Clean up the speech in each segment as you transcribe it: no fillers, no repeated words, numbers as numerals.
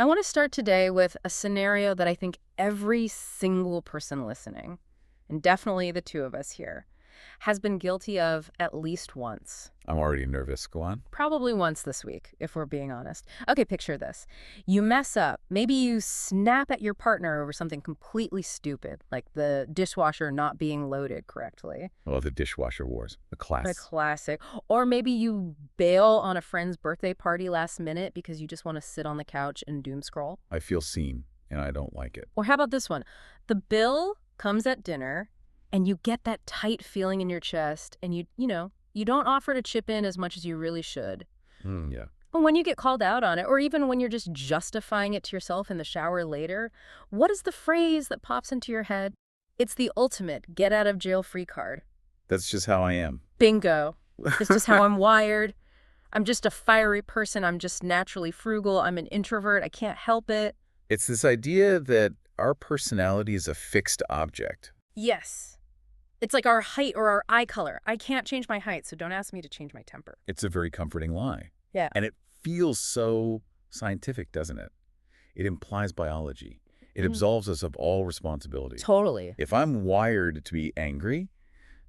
I want to start today with a scenario that I think every single person listening, and definitely the two of us here, has been guilty of at least once. I'm already nervous. Go on. Probably once this week, if we're being honest. Okay, picture this. You mess up. Maybe you snap at your partner over something completely stupid, like the dishwasher not being loaded correctly. Well, the dishwasher wars, the The class. classic. Or maybe you bail on a friend's birthday party last minute because you just want to sit on the couch and doom scroll. I feel seen, and I don't like it. Or how about this one? The bill comes at dinner, and you get that tight feeling in your chest, and you don't offer to chip in as much as you really should. Yeah. But when you get called out on it, or even when you're just justifying it to yourself in the shower later, what is the phrase that pops into your head? It's the ultimate get-out-of-jail-free card. That's just how I am. Bingo. It's just how I'm wired. I'm just a fiery person. I'm just naturally frugal. I'm an introvert. I can't help it. It's this idea that our personality is a fixed object. Yes. It's like our height or our eye color. I can't change my height, so don't ask me to change my temper. It's a very comforting lie. Yeah. And it feels so scientific, doesn't it? It implies biology. It absolves us of all responsibility. Totally. If I'm wired to be angry,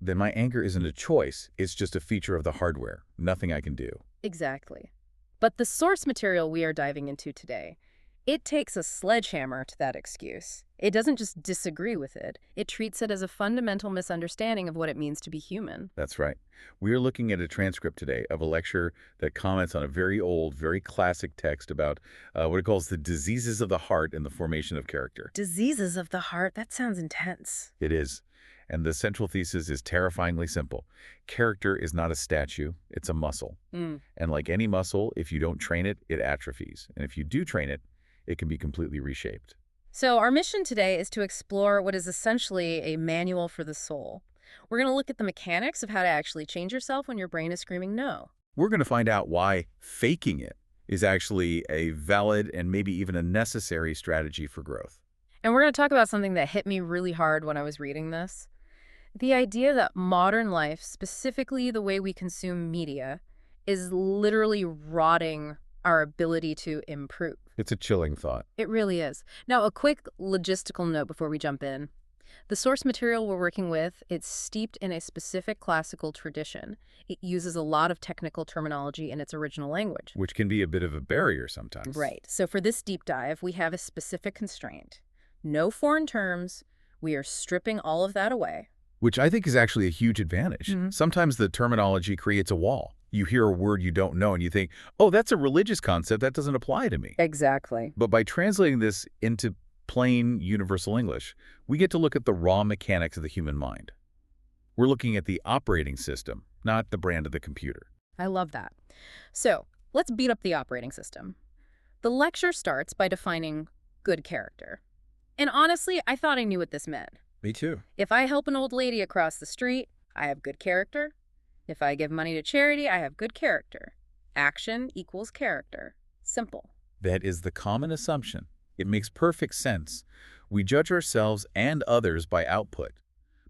then my anger isn't a choice. It's just a feature of the hardware. Nothing I can do. Exactly. But the source material we are diving into today, it takes a sledgehammer to that excuse. It doesn't just disagree with it. It treats it as a fundamental misunderstanding of what it means to be human. That's right. We are looking at a transcript today of a lecture that comments on a very old, very classic text about what it calls the diseases of the heart and the formation of character. Diseases of the heart, that sounds intense. It is. And the central thesis is terrifyingly simple. Character is not a statue, it's a muscle. And like any muscle, if you don't train it, it atrophies. And if you do train it, it can be completely reshaped. So our mission today is to explore what is essentially a manual for the soul. We're going to look at the mechanics of how to actually change yourself when your brain is screaming no. We're going to find out why faking it is actually a valid and maybe even a necessary strategy for growth. And we're going to talk about something that hit me really hard when I was reading this. The idea that modern life, specifically the way we consume media, is literally rotting our ability to improve. It's a chilling thought. It really is. Now, a quick logistical note before we jump in. The source material we're working with, it's steeped in a specific classical tradition. It uses a lot of technical terminology in its original language. Which can be a bit of a barrier sometimes. Right. So for this deep dive, we have a specific constraint. No foreign terms. We are stripping all of that away. Which I think is actually a huge advantage. Sometimes the terminology creates a wall. You hear a word you don't know and you think, oh, that's a religious concept. That doesn't apply to me. Exactly. But by translating this into plain universal English, we get to look at the raw mechanics of the human mind. We're looking at the operating system, not the brand of the computer. I love that. So let's beat up the operating system. The lecture starts by defining good character. And honestly, I thought I knew what this meant. Me too. If I help an old lady across the street, I have good character. If I give money to charity, I have good character. Action equals character. Simple. That is the common assumption. It makes perfect sense. We judge ourselves and others by output.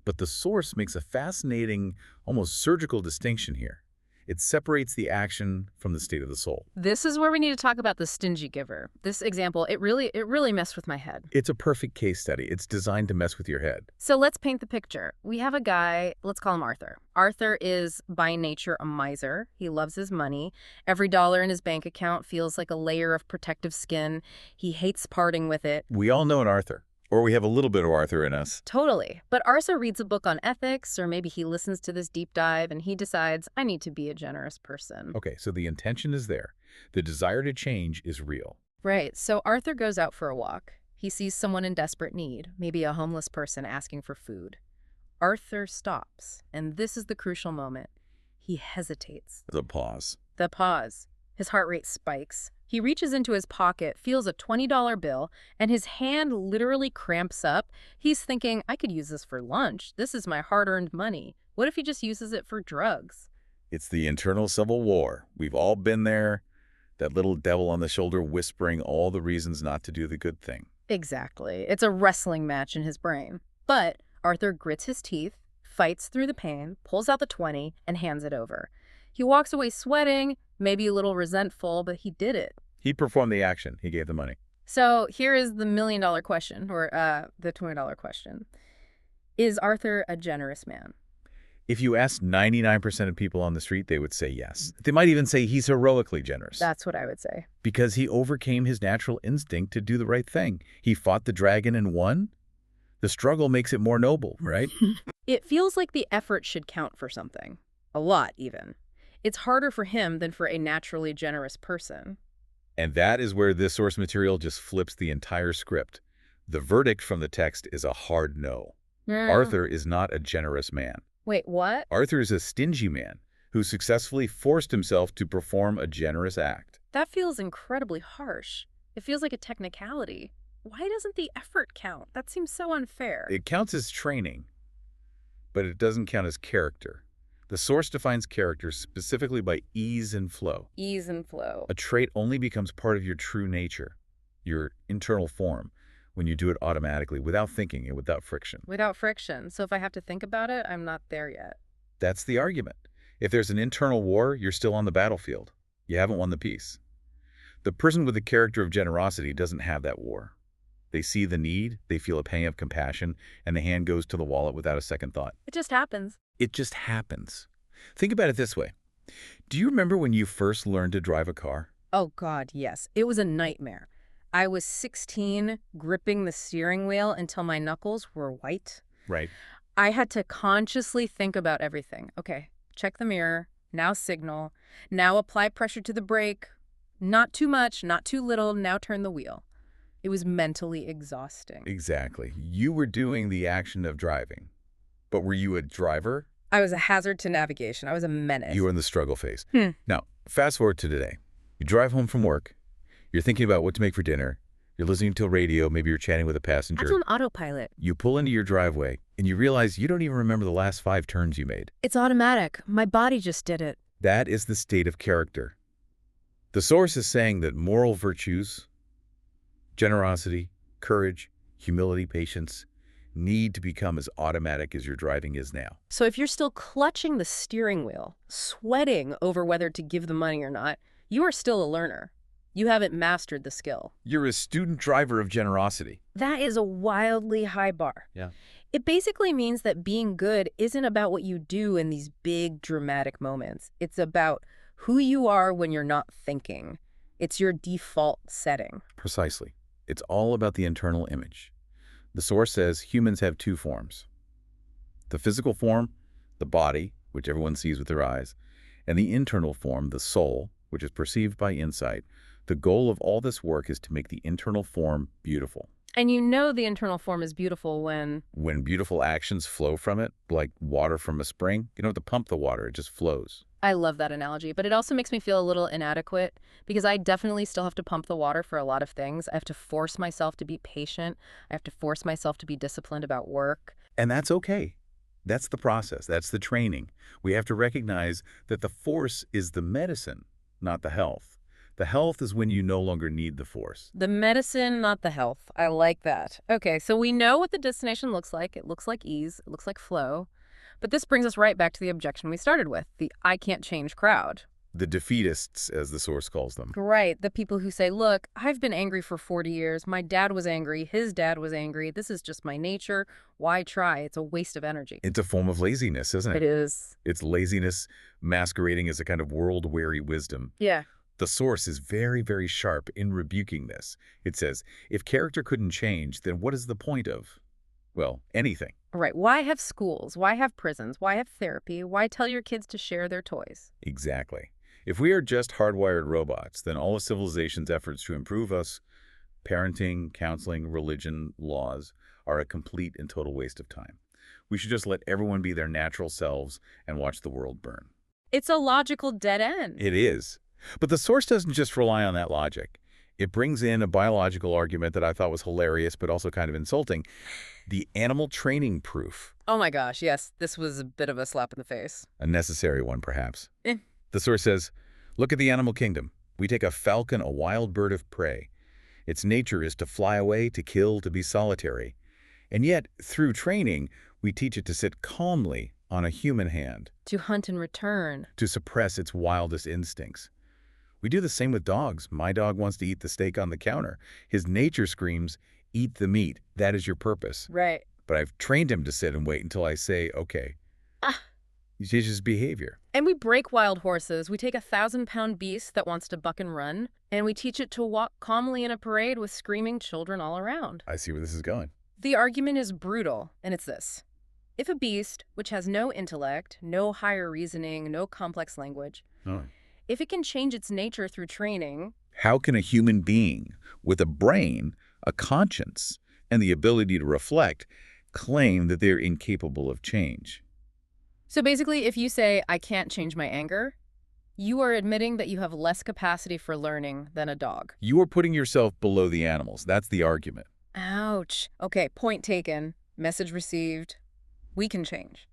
But the source makes a fascinating, almost surgical distinction here. It separates the action from the state of the soul. This is where we need to talk about the stingy giver. This example, it really messed with my head. It's a perfect case study. It's designed to mess with your head. So let's paint the picture. We have a guy, let's call him Arthur. Arthur is by nature a miser. He loves his money. Every dollar in his bank account feels like a layer of protective skin. He hates parting with it. We all know an Arthur. Or we have a little bit of Arthur in us. Totally. But Arthur reads a book on ethics, or maybe he listens to this deep dive and he decides, I need to be a generous person. Okay, so the intention is there. The desire to change is real. Right. So Arthur goes out for a walk. He sees someone in desperate need, maybe a homeless person asking for food. Arthur stops, and this is the crucial moment. He hesitates. The pause. The pause. His heart rate spikes. He reaches into his pocket, feels a $20 bill, and his hand literally cramps up. He's thinking, I could use this for lunch. This is my hard-earned money. What if he just uses it for drugs? It's the internal civil war. We've all been there. That little devil on the shoulder whispering all the reasons not to do the good thing. Exactly. It's a wrestling match in his brain. But Arthur grits his teeth, fights through the pain, pulls out the 20, and hands it over. He walks away sweating, maybe a little resentful, but he did it. He performed the action. He gave the money. So here is the $1 million question, or the $20 question. Is Arthur a generous man? If you ask 99% of people on the street, they would say yes. They might even say he's heroically generous That's what I would say. because he overcame his natural instinct to do the right thing. He fought the dragon and won. The struggle makes it more noble, right? It feels like the effort should count for something. A lot, even. It's harder for him than for a naturally generous person. And that is where this source material just flips the entire script. The verdict from the text is a hard no. Arthur is not a generous man. Wait, what? Arthur is a stingy man who successfully forced himself to perform a generous act. That feels incredibly harsh. It feels like a technicality. Why doesn't the effort count? That seems so unfair. It counts as training, but it doesn't count as character. The source defines character specifically by ease and flow. Ease and flow. A trait only becomes part of your true nature, your internal form, when you do it automatically, without thinking and without friction. Without friction. So if I have to think about it, I'm not there yet. That's the argument. If there's an internal war, you're still on the battlefield. You haven't won the peace. The person with the character of generosity doesn't have that war. They see the need, they feel a pang of compassion, and the hand goes to the wallet without a second thought. It just happens. It just happens. Think about it this way. Do you remember when you first learned to drive a car? Oh, God, yes. It was a nightmare. I was 16, gripping the steering wheel until my knuckles were white. Right. I had to consciously think about everything. Okay, check the mirror, now signal, now apply pressure to the brake. Not too much, not too little, now turn the wheel. It was mentally exhausting. Exactly. You were doing the action of driving. But were you a driver? I was a hazard to navigation. I was a menace. You were in the struggle phase. Now, fast forward to today. You drive home from work. You're thinking about what to make for dinner. You're listening to a radio. Maybe you're chatting with a passenger. That's on autopilot. You pull into your driveway, and you realize you don't even remember the last 5 turns you made. It's automatic. My body just did it. That is the state of character. The source is saying that moral virtues, generosity, courage, humility, patience, need to become as automatic as your driving is now. So if you're still clutching the steering wheel, sweating over whether to give the money or not, you are still a learner. You haven't mastered the skill. You're a student driver of generosity. That is a wildly high bar. Yeah. It basically means that being good isn't about what you do in these big, dramatic moments. It's about who you are when you're not thinking. It's your default setting. Precisely. It's all about the internal image. The source says humans have 2 forms. The physical form, the body, which everyone sees with their eyes, and the internal form, the soul, which is perceived by insight. The goal of all this work is to make the internal form beautiful. And you know the internal form is beautiful when beautiful actions flow from it, like water from a spring, you don't have to pump the water, it just flows. I love that analogy, but it also makes me feel a little inadequate because I definitely still have to pump the water for a lot of things. I have to force myself to be patient. I have to force myself to be disciplined about work. And that's okay. That's the process. That's the training. We have to recognize that the force is the medicine, not the health. The health is when you no longer need the force. The medicine, not the health. I like that. Okay, so we know what the destination looks like. It looks like ease. It looks like flow. But this brings us right back to the objection we started with, the I can't change crowd. The defeatists, as the source calls them. Right, the people who say, look, I've been angry for 40 years. My dad was angry. His dad was angry. This is just my nature. Why try? It's a waste of energy. It's a form of laziness, isn't it? It is. It's laziness masquerading as a kind of world-weary wisdom. Yeah. The source is very, very sharp in rebuking this. It says, if character couldn't change, then what is the point of, well, anything? Right. Why have schools? Why have prisons? Why have therapy? Why tell your kids to share their toys? Exactly. If we are just hardwired robots, then all of civilization's efforts to improve us, parenting, counseling, religion, laws, are a complete and total waste of time. We should just let everyone be their natural selves and watch the world burn. It's a logical dead end. It is. But the source doesn't just rely on that logic. It brings in a biological argument that I thought was hilarious, but also kind of insulting. The animal training proof. Oh my gosh, yes. This was a bit of a slap in the face. A necessary one, perhaps. Eh. The source says, look at the animal kingdom. We take a falcon, a wild bird of prey. Its nature is to fly away, to kill, to be solitary. And yet, through training, we teach it to sit calmly on a human hand. To hunt and return. To suppress its wildest instincts. We do the same with dogs. My dog wants to eat the steak on the counter. His nature screams, eat the meat. That is your purpose. Right. But I've trained him to sit and wait until I say, okay. Ah. He changes behavior. And we break wild horses. We take a 1,000-pound beast that wants to buck and run, and we teach it to walk calmly in a parade with screaming children all around. I see where this is going. The argument is brutal, and it's this. If a beast, which has no intellect, no higher reasoning, no complex language, Oh. if it can change its nature through training, How can a human being with a brain, a conscience, and the ability to reflect claim that they're incapable of change? so basically, if you say, I can't change my anger, you are admitting that you have less capacity for learning than a dog. You are putting yourself below the animals. That's the argument. Ouch. Okay, point taken. Message received. We can change.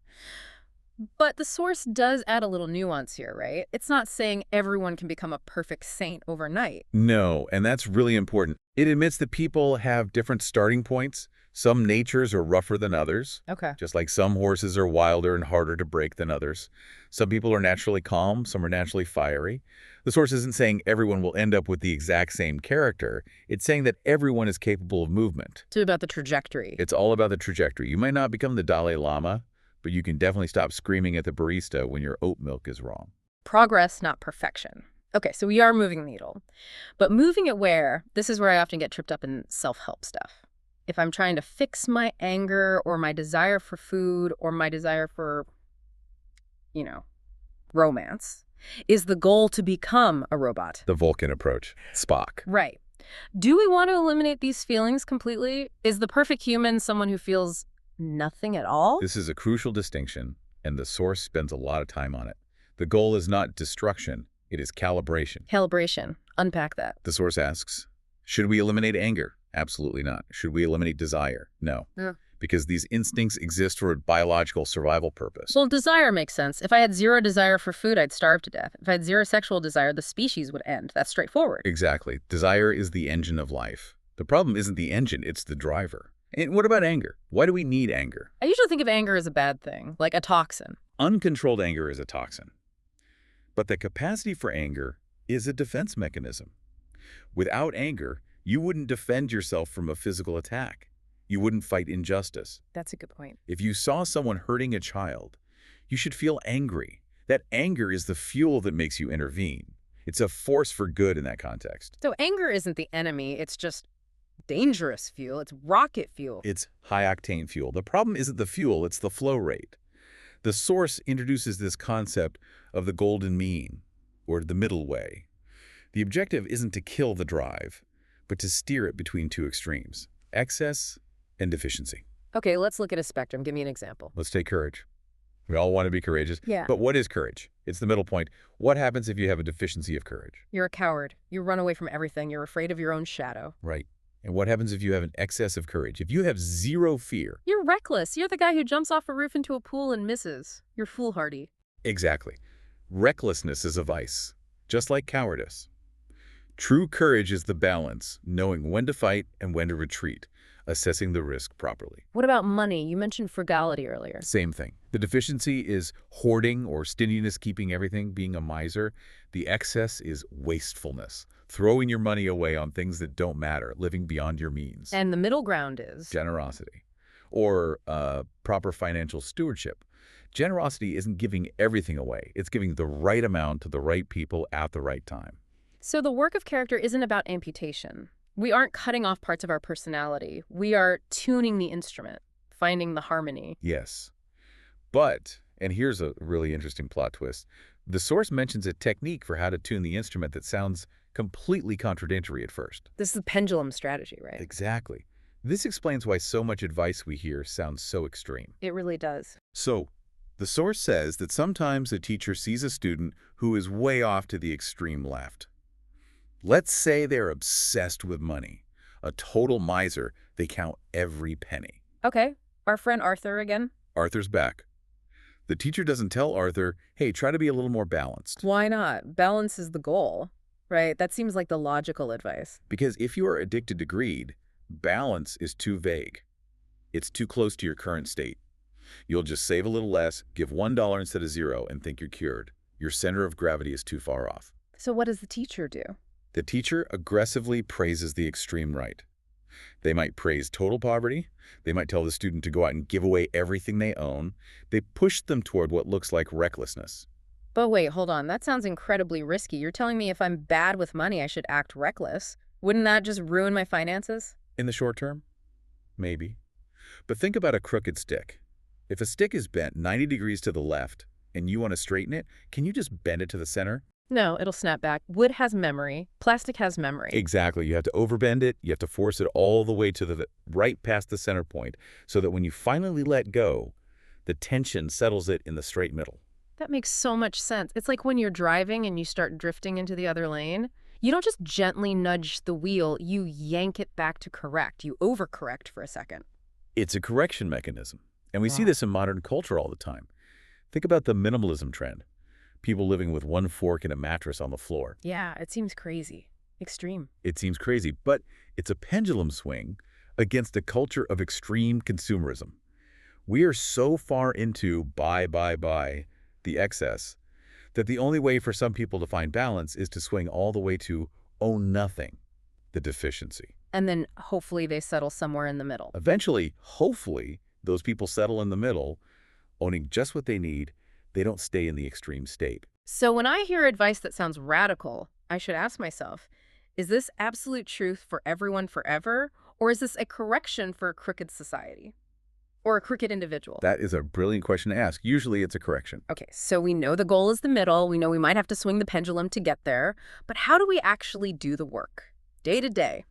But the source does add a little nuance here, right? It's not saying everyone can become a perfect saint overnight. No, and that's really important. It admits that people have different starting points. Some natures are rougher than others, Okay. just like some horses are wilder and harder to break than others. Some people are naturally calm, some are naturally fiery. The source isn't saying everyone will end up with the exact same character. It's saying that everyone is capable of movement. So about the trajectory. It's all about the trajectory. You might not become the Dalai Lama, but you can definitely stop screaming at the barista when your oat milk is wrong. Progress, not perfection. Okay, so we are moving the needle. But moving it where? This is where I often get tripped up in self-help stuff. If I'm trying to fix my anger or my desire for food or my desire for, romance, is the goal to become a robot? The Vulcan approach. Spock. Right. Do we want to eliminate these feelings completely? Is the perfect human someone who feels nothing at all? This is a crucial distinction, and the source spends a lot of time on it. The goal is not destruction, it is calibration. Calibration. Unpack that. The source asks, should we eliminate anger? Absolutely not. Should we eliminate desire? No. Yeah. Because these instincts exist for a biological survival purpose. Well, desire makes sense. If I had zero desire for food, I'd starve to death. If I had zero sexual desire, the species would end. That's straightforward. Exactly. Desire is the engine of life. The problem isn't the engine, it's the driver. And what about anger? Why do we need anger? I usually think of anger as a bad thing, like a toxin. Uncontrolled anger is a toxin. But the capacity for anger is a defense mechanism. Without anger, you wouldn't defend yourself from a physical attack. You wouldn't fight injustice. That's a good point. If you saw someone hurting a child, you should feel angry. That anger is the fuel that makes you intervene. It's a force for good in that context. So anger isn't the enemy, it's just dangerous fuel. It's rocket fuel. It's high-octane fuel. The problem isn't the fuel, it's the flow rate. The source introduces this concept of the golden mean, or the middle way. The objective isn't to kill the drive, but to steer it between two extremes, excess and deficiency. Okay, let's look at a spectrum. Give me an example. Let's take courage. We all want to be courageous. Yeah. But what is courage? It's the middle point. What happens if you have a deficiency of courage? You're a coward. You run away from everything. You're afraid of your own shadow. Right. And what happens if you have an excess of courage? If you have zero fear? You're reckless. You're the guy who jumps off a roof into a pool and misses. You're foolhardy. Exactly. Recklessness is a vice, just like cowardice. True courage is the balance, knowing when to fight and when to retreat, assessing the risk properly. What about money? You mentioned frugality earlier. Same thing. The deficiency is hoarding or stinginess, keeping everything, being a miser. The excess is wastefulness, throwing your money away on things that don't matter, living beyond your means. And the middle ground is? Generosity, or proper financial stewardship. Generosity isn't giving everything away. It's giving the right amount to the right people at the right time. So the work of character isn't about amputation. We aren't cutting off parts of our personality. We are tuning the instrument, finding the harmony. Yes. But, and here's a really interesting plot twist, the source mentions a technique for how to tune the instrument that sounds completely contradictory at first. This is the pendulum strategy, right? Exactly. This explains why so much advice we hear sounds so extreme. It really does. So, the source says that sometimes a teacher sees a student who is way off to the extreme left. Let's say they're obsessed with money. A total miser, they count every penny. Okay, our friend Arthur again? Arthur's back. The teacher doesn't tell Arthur, hey, try to be a little more balanced. Why not? Balance is the goal, right? That seems like the logical advice. Because if you are addicted to greed, balance is too vague. It's too close to your current state. You'll just save a little less, give $1 instead of $0, and think you're cured. Your center of gravity is too far off. So what does the teacher do? The teacher aggressively praises the extreme right. They might praise total poverty. They might tell the student to go out and give away everything they own. They push them toward what looks like recklessness. But wait, hold on. That sounds incredibly risky. You're telling me if I'm bad with money, I should act reckless. Wouldn't that just ruin my finances? In the short term, maybe. But think about a crooked stick. If a stick is bent 90 degrees to the left and you want to straighten it, can you just bend it to the center? No, it'll snap back. Wood has memory. Plastic has memory. Exactly. You have to overbend it. You have to force it all the way to the right past the center point so that when you finally let go, the tension settles it in the straight middle. That makes so much sense. It's like when you're driving and you start drifting into the other lane. You don't just gently nudge the wheel, you yank it back to correct. You overcorrect for a second. It's a correction mechanism. And we see Wow. this in modern culture all the time. Think about the minimalism trend. People living with one fork and a mattress on the floor. Yeah, it seems crazy. Extreme. It seems crazy, but it's a pendulum swing against a culture of extreme consumerism. We are so far into buy, the excess, that the only way for some people to find balance is to swing all the way to own nothing, the deficiency. And then hopefully they settle somewhere in the middle. Eventually, hopefully, those people settle in the middle, owning just what they need. They don't stay in the extreme state. So when I hear advice that sounds radical, I should ask myself, is this absolute truth for everyone forever? Or is this a correction for a crooked society? Or a crooked individual? That is a brilliant question to ask. Usually it's a correction. Okay, so we know the goal is the middle. We know we might have to swing the pendulum to get there. But how do we actually do the work? Day to day.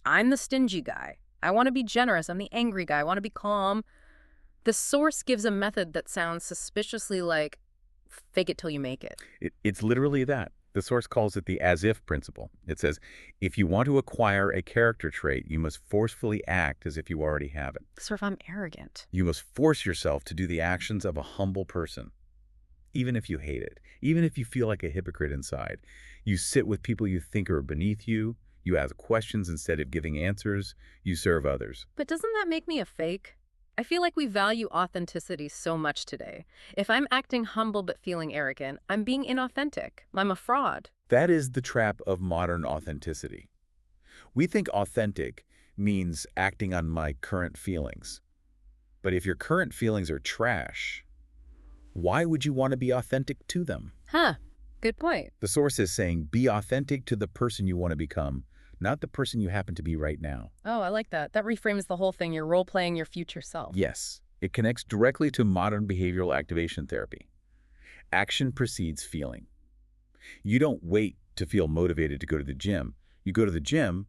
I'm the stingy guy. I want to be generous. I'm the angry guy. I want to be calm. The source gives a method that sounds suspiciously like fake it till you make it. It's literally that. The source calls it the as-if principle. It says, if you want to acquire a character trait, you must forcefully act as if you already have it. So if I'm arrogant. You must force yourself to do the actions of a humble person, even if you hate it, even if you feel like a hypocrite inside. You sit with people you think are beneath you. You ask questions instead of giving answers. You serve others. But doesn't that make me a fake? I feel like we value authenticity so much today. If I'm acting humble but feeling arrogant, I'm being inauthentic. I'm a fraud. That is the trap of modern authenticity. We think authentic means acting on my current feelings. But if your current feelings are trash, why would you want to be authentic to them? Huh. Good point. The source is saying be authentic to the person you want to become, not the person you happen to be right now. Oh, I like that. That reframes the whole thing. You're role-playing your future self. Yes, it connects directly to modern behavioral activation therapy. Action precedes feeling. You don't wait to feel motivated to go to the gym. You go to the gym,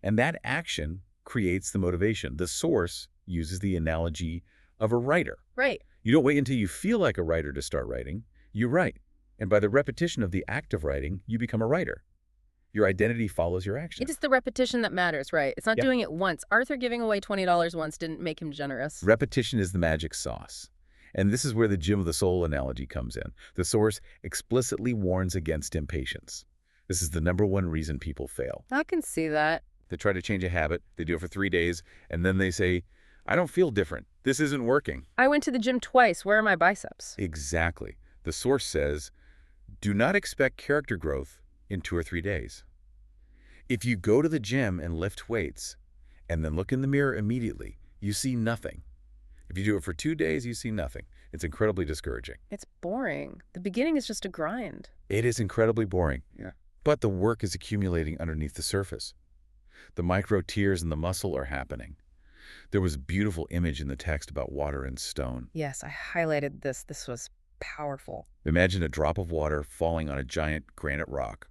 and that action creates the motivation. The source uses the analogy of a writer. Right. You don't wait until you feel like a writer to start writing. You write. And by the repetition of the act of writing, you become a writer. Your identity follows your action. It is the repetition that matters, right? It's not Yep. doing it once. Arthur giving away $20 once didn't make him generous. Repetition is the magic sauce. And this is where the gym of the soul analogy comes in. The source explicitly warns against impatience. This is the #1 reason people fail. I can see that. They try to change a habit, they do it for 3 days, and then they say, I don't feel different. This isn't working. I went to the gym twice. Where are my biceps? Exactly. The source says, do not expect character growth in 2 or 3 days. If you go to the gym and lift weights and then look in the mirror immediately, you see nothing. If you do it for 2 days, you see nothing. It's incredibly discouraging. It's boring. The beginning is just a grind. It is incredibly boring. Yeah. But the work is accumulating underneath the surface. The micro tears in the muscle are happening. There was a beautiful image in the text about water and stone. Yes, I highlighted this. This was powerful. Imagine a drop of water falling on a giant granite rock.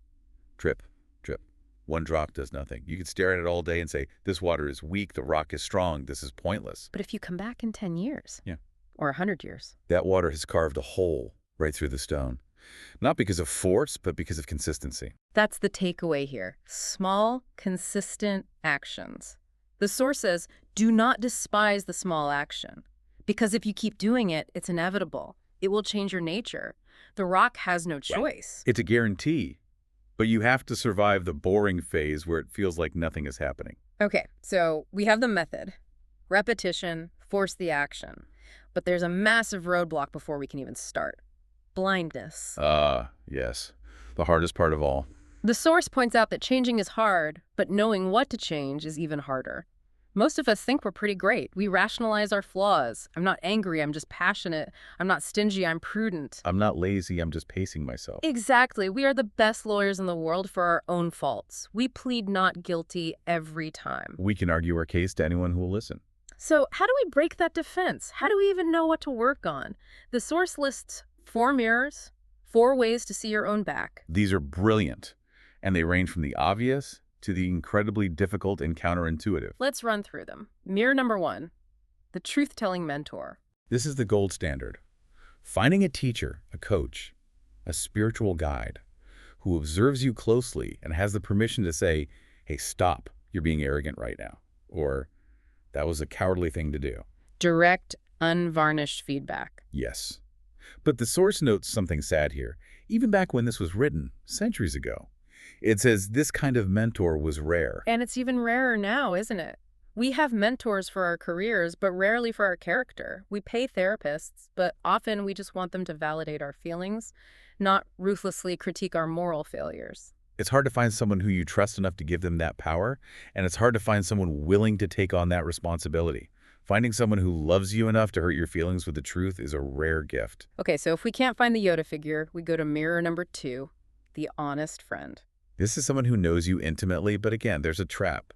Drip, drip. One drop does nothing. You could stare at it all day and say, this water is weak, the rock is strong, this is pointless. But if you come back in 10 years, Yeah. or 100 years, That water has carved a hole right through the stone. Not because of force, but because of consistency. that's the takeaway here. Small, consistent actions. The source says, do not despise the small action. Because if you keep doing it, it's inevitable. It will change your nature. The rock has no choice. It's a guarantee, but you have to survive the boring phase where it feels like nothing is happening. Okay, so we have the method. Repetition, force the action. But there's a massive roadblock before we can even start. Blindness. Yes. The hardest part of all. The source points out that changing is hard, but knowing what to change is even harder. Most of us think we're pretty great. We rationalize our flaws. I'm not angry, I'm just passionate. I'm not stingy, I'm prudent. I'm not lazy, I'm just pacing myself. Exactly. We are the best lawyers in the world for our own faults. We plead not guilty every time. We can argue our case to anyone who will listen. So, how do we break that defense? How do we even know what to work on? The source lists 4 mirrors, 4 ways to see your own back. These are brilliant, and they range from the obvious to the incredibly difficult and counterintuitive. Let's run through them. Mirror number 1, the truth-telling mentor. This is the gold standard. Finding a teacher, a coach, a spiritual guide who observes you closely and has the permission to say, hey, stop, you're being arrogant right now, or that was a cowardly thing to do. Direct, unvarnished feedback. Yes. But the source notes something sad here. Even back when this was written, centuries ago, it says this kind of mentor was rare. And it's even rarer now, isn't it? We have mentors for our careers, but rarely for our character. We pay therapists, but often we just want them to validate our feelings, not ruthlessly critique our moral failures. It's hard to find someone who you trust enough to give them that power, and it's hard to find someone willing to take on that responsibility. Finding someone who loves you enough to hurt your feelings with the truth is a rare gift. Okay, so if we can't find the Yoda figure, we go to mirror number 2, the honest friend. This is someone who knows you intimately, but again, there's a trap.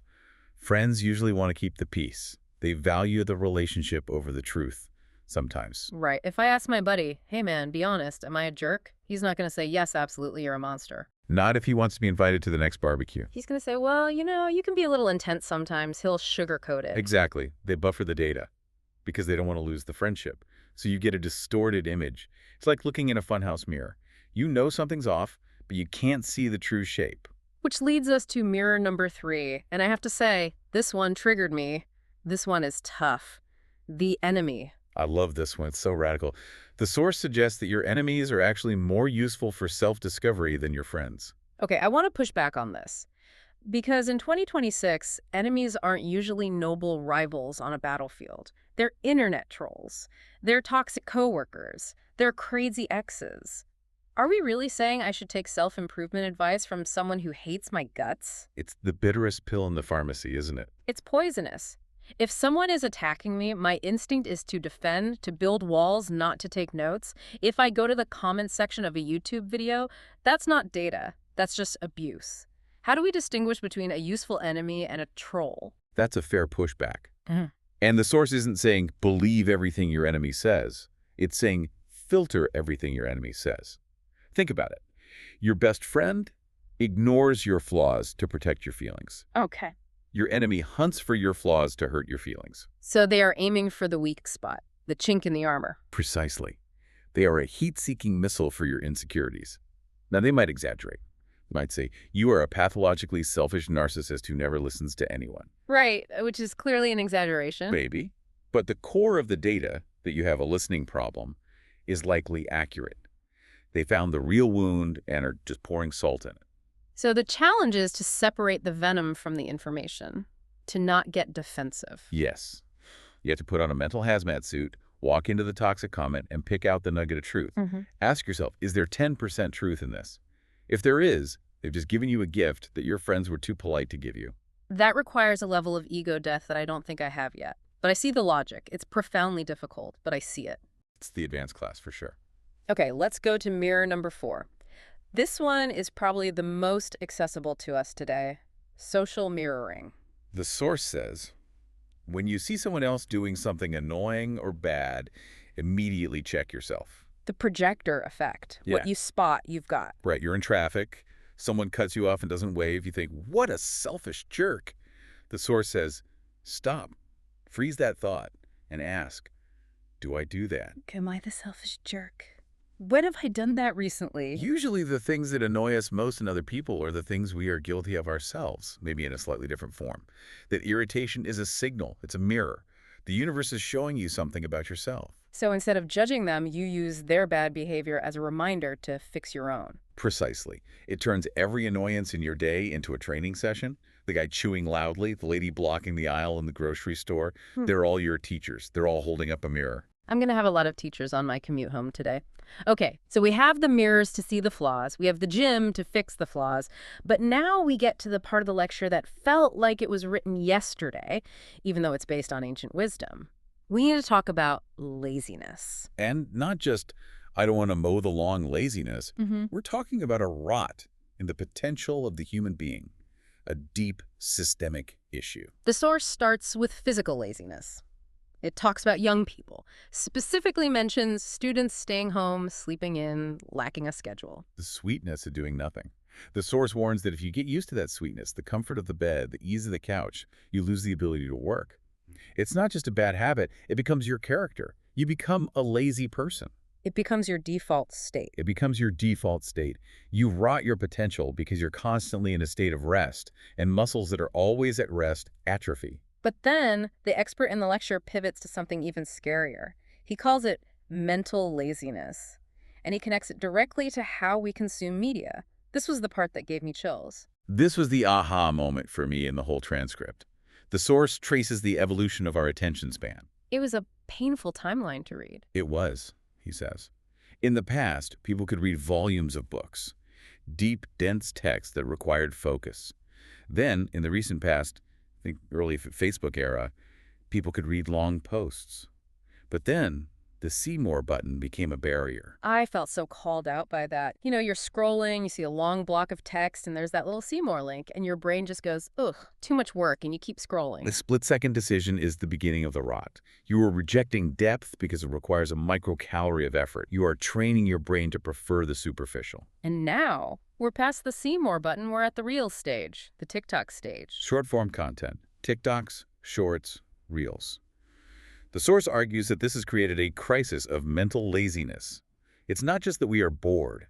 Friends usually want to keep the peace. They value the relationship over the truth, sometimes. Right. If I ask my buddy, hey man, be honest, am I a jerk? He's not going to say, yes, absolutely, you're a monster. Not if he wants to be invited to the next barbecue. He's going to say, well, you can be a little intense sometimes. He'll sugarcoat it. Exactly. They buffer the data because they don't want to lose the friendship. So you get a distorted image. It's like looking in a funhouse mirror. You know something's off, but you can't see the true shape. Which leads us to mirror number 3. And I have to say, this one triggered me. This one is tough. The enemy. I love this one. It's so radical. The source suggests that your enemies are actually more useful for self-discovery than your friends. Okay, I want to push back on this. Because in 2026, enemies aren't usually noble rivals on a battlefield. They're internet trolls. They're toxic coworkers. They're crazy exes. Are we really saying I should take self-improvement advice from someone who hates my guts? It's the bitterest pill in the pharmacy, isn't it? It's poisonous. If someone is attacking me, my instinct is to defend, to build walls, not to take notes. If I go to the comments section of a YouTube video, that's not data. That's just abuse. How do we distinguish between a useful enemy and a troll? That's a fair pushback. Mhm. And the source isn't saying, believe everything your enemy says. It's saying, filter everything your enemy says. Think about it. Your best friend ignores your flaws to protect your feelings. Okay. Your enemy hunts for your flaws to hurt your feelings. So they are aiming for the weak spot, the chink in the armor. Precisely. They are a heat-seeking missile for your insecurities. Now, they might exaggerate. They might say, you are a pathologically selfish narcissist who never listens to anyone. Right, which is clearly an exaggeration. Maybe. But the core of the data, that you have a listening problem, is likely accurate. They found the real wound and are just pouring salt in it. So the challenge is to separate the venom from the information, to not get defensive. Yes. You have to put on a mental hazmat suit, walk into the toxic comment, and pick out the nugget of truth. Ask yourself, is there 10% truth in this? If there is, they've just given you a gift that your friends were too polite to give you. That requires a level of ego death that I don't think I have yet. But I see the logic. It's profoundly difficult, but I see it. It's the advanced class for sure. Okay, let's go to mirror number 4. This one is probably the most accessible to us today. Social mirroring. The source says, when you see someone else doing something annoying or bad, immediately check yourself. The projector effect. Yeah. What you spot, you've got. Right, you're in traffic, someone cuts you off and doesn't wave, you think, what a selfish jerk. The source says, stop, freeze that thought, and ask, do I do that? Am I the selfish jerk? When have I done that recently? Usually the things that annoy us most in other people are the things we are guilty of ourselves, maybe in a slightly different form. That irritation is a signal, it's a mirror. The universe is showing you something about yourself. So instead of judging them, you use their bad behavior as a reminder to fix your own. Precisely. It turns every annoyance in your day into a training session. The guy chewing loudly, the lady blocking the aisle in the grocery store, they're all your teachers. They're all holding up a mirror. I'm going to have a lot of teachers on my commute home today. Okay, so we have the mirrors to see the flaws. We have the gym to fix the flaws. But now we get to the part of the lecture that felt like it was written yesterday, even though it's based on ancient wisdom. We need to talk about laziness. And not just, I don't want to mow the lawn laziness. Mm-hmm. We're talking about a rot in the potential of the human being, a deep systemic issue. The source starts with physical laziness. It talks about young people, specifically mentions students staying home, sleeping in, lacking a schedule. The sweetness of doing nothing. The source warns that if you get used to that sweetness, the comfort of the bed, the ease of the couch, you lose the ability to work. It's not just a bad habit, it becomes your character. You become a lazy person. It becomes your default state. It becomes your default state. You rot your potential because you're constantly in a state of rest, and muscles that are always at rest atrophy. But then the expert in the lecture pivots to something even scarier. He calls it mental laziness, and he connects it directly to how we consume media. This was the part that gave me chills. This was the aha moment for me in the whole transcript. The source traces the evolution of our attention span. It was a painful timeline to read. It was, he says. In the past, people could read volumes of books, deep, dense text that required focus. Then, in the recent past, I think early Facebook era, people could read long posts. But then, the See More button became a barrier. I felt so called out by that. You know, you're scrolling, you see a long block of text, and there's that little See More link, and your brain just goes, ugh, too much work, and you keep scrolling. The split-second decision is the beginning of the rot. You are rejecting depth because it requires a microcalorie of effort. You are training your brain to prefer the superficial. And now, we're past the See More button, we're at the Reels stage, the TikTok stage. Short-form content, TikToks, Shorts, Reels. The source argues that this has created a crisis of mental laziness. It's not just that we are bored.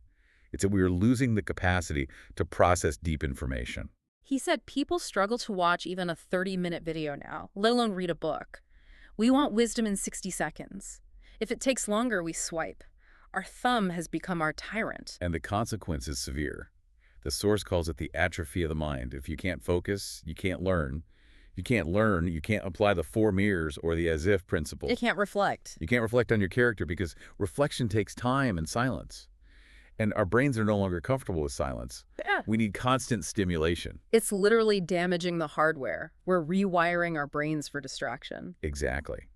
It's that we are losing the capacity to process deep information. He said people struggle to watch even a 30-minute video now, let alone read a book. We want wisdom in 60 seconds. If it takes longer, we swipe. Our thumb has become our tyrant. And the consequence is severe. The source calls it the atrophy of the mind. If you can't focus, you can't learn. You can't learn, you can't apply the four mirrors or the as-if principle. You can't reflect. You can't reflect on your character because reflection takes time and silence. And our brains are no longer comfortable with silence. Yeah. We need constant stimulation. It's literally damaging the hardware. We're rewiring our brains for distraction. Exactly.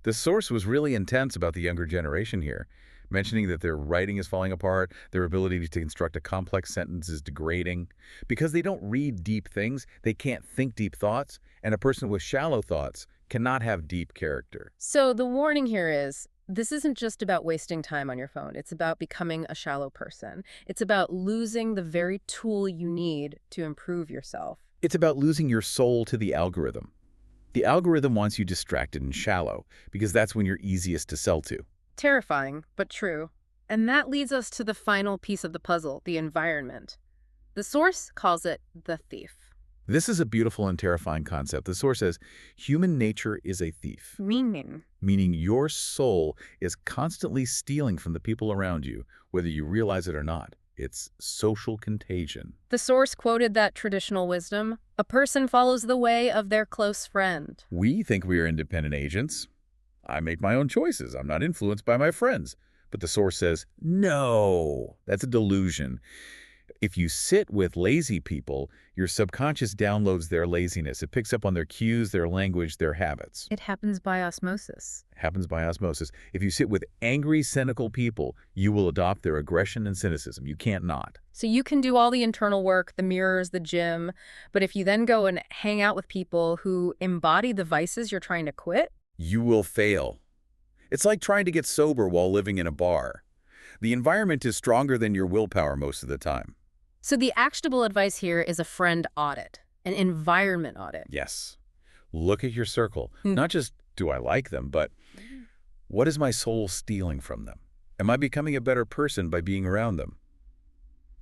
The source was really intense about the younger generation here, mentioning that their writing is falling apart, their ability to construct a complex sentence is degrading. Because they don't read deep things, they can't think deep thoughts, and a person with shallow thoughts cannot have deep character. So the warning here is, this isn't just about wasting time on your phone. It's about becoming a shallow person. It's about losing the very tool you need to improve yourself. It's about losing your soul to the algorithm. The algorithm wants you distracted and shallow, because that's when you're easiest to sell to. Terrifying, but true. And that leads us to the final piece of the puzzle, the environment. The source calls it the thief. This is a beautiful and terrifying concept. The source says, human nature is a thief. Meaning Your soul is constantly stealing from the people around you, whether you realize it or not. It's social contagion. the source quoted that traditional wisdom, a person follows the way of their close friend. We think we are independent agents. I make my own choices. I'm not influenced by my friends. But the source says, no, that's a delusion. If you sit with lazy people, your subconscious downloads their laziness. It picks up on their cues, their language, their habits. It happens by osmosis. It happens by osmosis. If you sit with angry, cynical people, you will adopt their aggression and cynicism. You can't not. So you can do all the internal work, the mirrors, the gym, but if you then go and hang out with people who embody the vices you're trying to quit, You will fail. It's like trying to get sober while living in a bar. The environment is stronger than your willpower most of the time. So the actionable advice here is a friend audit, an environment audit. Yes. Look at your circle. Not just, do I like them, but what is my soul stealing from them? Am I becoming a better person by being around them?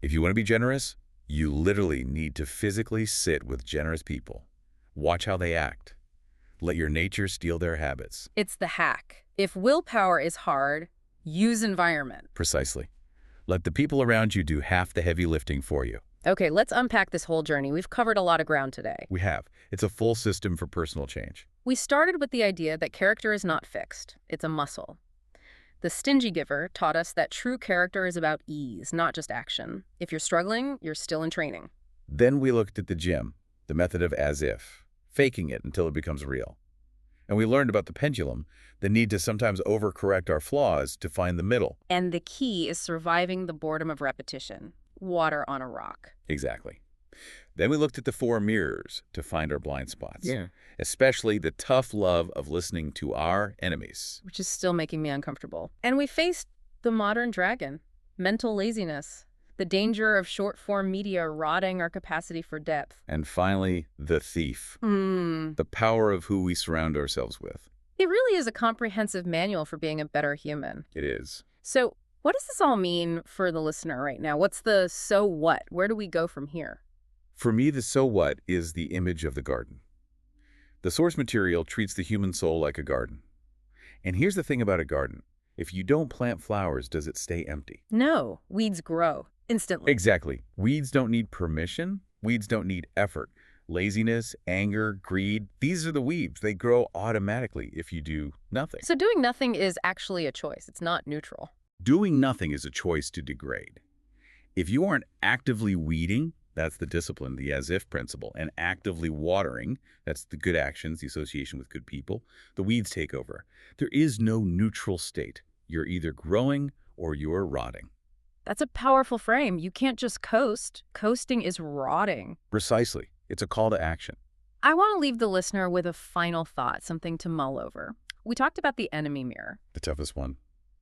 If you want to be generous, you literally need to physically sit with generous people. Watch how they act. Let your nature steal their habits. It's the hack. If willpower is hard, use environment. Precisely. Let the people around you do half the heavy lifting for you. Okay, let's unpack this whole journey. We've covered a lot of ground today. We have. It's a full system for personal change. We started with the idea that character is not fixed. It's a muscle. The Stingy Giver taught us that true character is about ease, not just action. If you're struggling, you're still in training. Then we looked at the gym, the method of as if, faking it until it becomes real. And we learned about the pendulum, the need to sometimes overcorrect our flaws to find the middle. And the key is surviving the boredom of repetition. Water on a rock. Exactly. Then we looked at the 4 mirrors to find our blind spots. Yeah. Especially the tough love of listening to our enemies. Which is still making me uncomfortable. And we faced the modern dragon, mental laziness, the danger of short-form media rotting our capacity for depth. And finally, the thief. The power of who we surround ourselves with. It really is a comprehensive manual for being a better human. It is. So what does this all mean for the listener right now? What's the so what? Where do we go from here? For me, the so what is the image of the garden. The source material treats the human soul like a garden. And here's the thing about a garden. If you don't plant flowers, does it stay empty? No, weeds grow instantly. Exactly. Weeds don't need permission. Weeds don't need effort. Laziness, anger, greed, these are the weeds. They grow automatically if you do nothing. So doing nothing is actually a choice. It's not neutral. Doing nothing is a choice to degrade. If you aren't actively weeding, that's the discipline, the as-if principle, and actively watering, that's the good actions, the association with good people, the weeds take over. There is no neutral state. You're either growing or you're rotting. That's a powerful frame. You can't just coast. Coasting is rotting. Precisely. It's a call to action. I want to leave the listener with a final thought, something to mull over. We talked about the enemy mirror. The toughest one.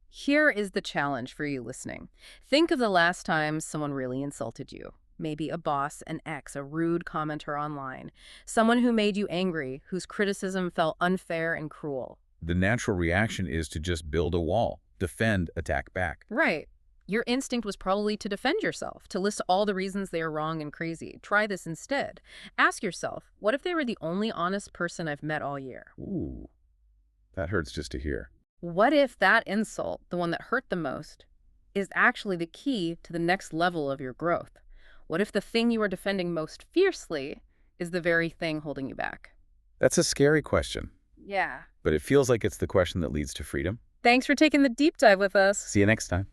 Here is the challenge for you listening. Think of the last time someone really insulted you. Maybe a boss, an ex, a rude commenter online. Someone who made you angry, whose criticism felt unfair and cruel. The natural reaction is to just build a wall, defend, attack back. Right. Your instinct was probably to defend yourself, to list all the reasons they are wrong and crazy. Try this instead. Ask yourself, what if they were the only honest person I've met all year? Ooh, that hurts just to hear. What if that insult, the one that hurt the most, is actually the key to the next level of your growth? What if the thing you are defending most fiercely is the very thing holding you back? That's a scary question. Yeah. But it feels like it's the question that leads to freedom. Thanks for taking the deep dive with us. See you next time.